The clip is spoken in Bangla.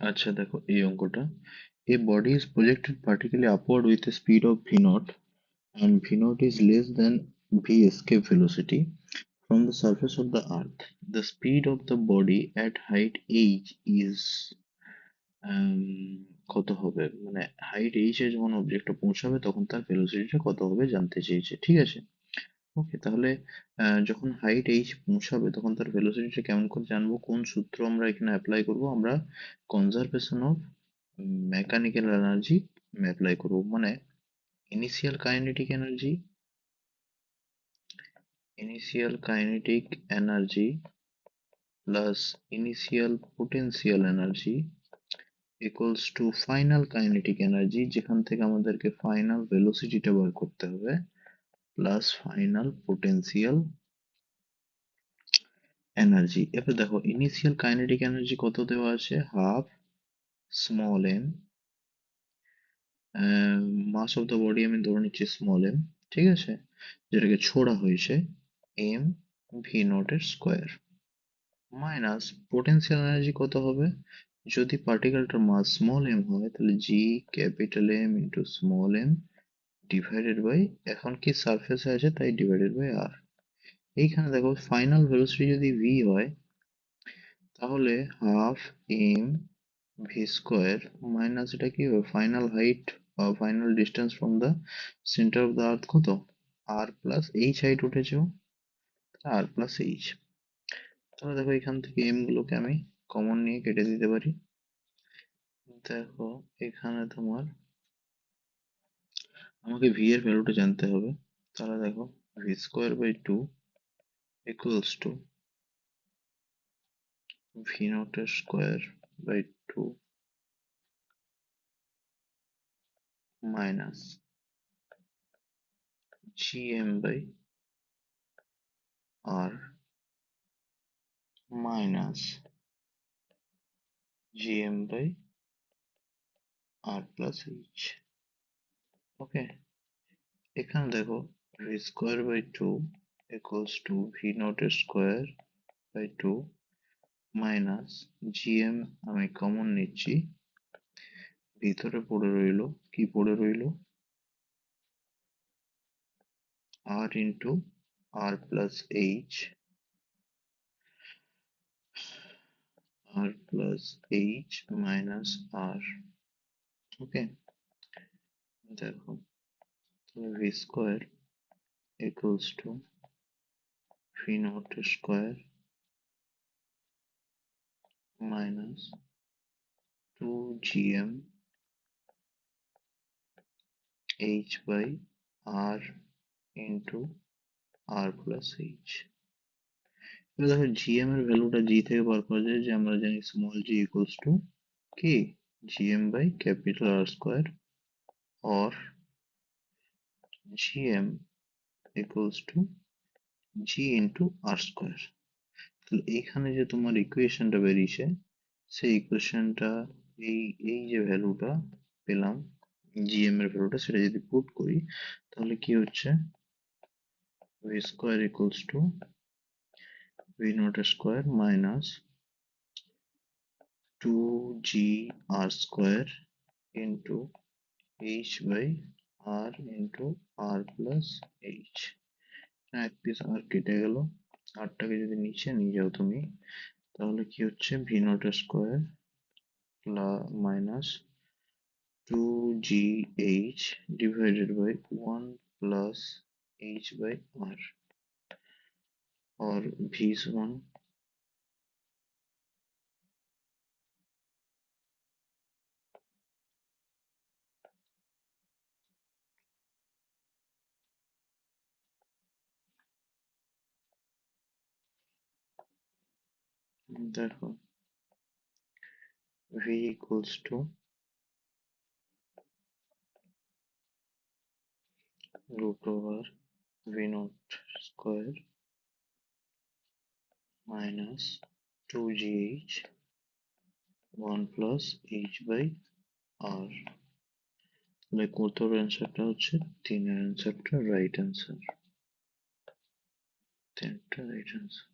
আচ্ছা দেখো এই অঙ্কটা, a body is projected vertically upward with a speed of v naught and v naught is less than v escape velocity from the surface of the earth. The speed of the body at height h is কত হবে, মানে হাইট h এ যখন অবজেক্টটা পৌঁছাবে তখন তার ভেলোসিটিটা কত হবে জানতে চেয়েছে, ঠিক আছে। ওকে, তাহলে যখন হাইট h পৌঁছাবে তখন তার ভেলোসিটিটা কেমন করে জানবো, কোন সূত্র আমরা এখানে অ্যাপ্লাই করব, আমরা conservation of mechanical energy apply করব, মানে initial kinetic energy, initial kinetic energy plus initial potential energy equals to final kinetic energy, যেখান থেকে আমাদেরকে ফাইনাল ভেলোসিটিটা বার করতে হবে, প্লাস ফাইনাল পোটেনশিয়াল এনার্জি। এবার দেখো ইনিশিয়াল কাইনেটিক এনার্জি কত দেওয়া আছে, half small M, mass of the body আমি ধরে নিচ্ছি স্মল এম, ঠিক আছে, যেটাকে ছোড়া হয়েছে এম ভি নট এর স্কোয়ার, মাইনাস পোটেনশিয়াল এনার্জি কত হবে, যদি পার্টিকেলটার মাস স্মল এম হয় তাহলে G capital M into small M divided by, এখন কি সারফেসে আছে তাই ডিভাইডেড বাই আর। এইখানে দেখো ফাইনাল ভেলোসিটি যদি ভি হয় তাহলে half M V square minus এটা কি হবে ফাইনাল হাইট বা final distance from the center of the earth কত, আর প্লাস এইচ হাইট উঠেছে, আর প্লাস এইচ। তাহলে দেখো এখান থেকে এম গুলোকে আমি কমন নিয়ে কেটে দিতে পারি। দেখো এখানে তোমার আমাকে ভি এর ভ্যালুটা জানতে হবে, তাহলে দেখো V square by two equals to V not এর square by two minus G M by R minus G M by R plus H. Okay, এখানে দেখো V square by two equals to V not এর square by two minus GM আমি কমন নিচ্ছি, ভিতরে পড়ে রইলো, কি পড়ে রইলো, R into R plus H, R plus H minus R. Okay, দেখো V square equals to V not square minus two GM H by R into R plus H. এবার দেখো জিএম এর ভ্যালুটা জি থেকে বার করা যায়, যে আমরা জানি স্মল জি ইকুয়ালস টু কি GM by capital R square, or GM equals to G into R square. তাহলে এইখানে যে তোমার ইকুয়েশনটা বেরিয়েছে সেই ইকুয়েশনটা, এই এই যে ভ্যালুটা পেলাম জিএম এর ভ্যালুটা, সেটা যদি পুট করি তাহলে কি হচ্ছে, V square equals to V not square minus two G R square into H by R into R plus H. এক পিস আর কেটে গেল, আরটাকে যদি নিচে নিয়ে যাও তুমি তাহলে কি হচ্ছে V not square minus two G H divided by one plus H by R, और ভি সমান দেখো V equals to root over v naught square minus 2gh 1 plus h by r। তাহলে কত অ্যান্সারটা হচ্ছে, তিনের অ্যান্সারটা রাইট অ্যান্সার, তিনটা রাইট অ্যান্সার।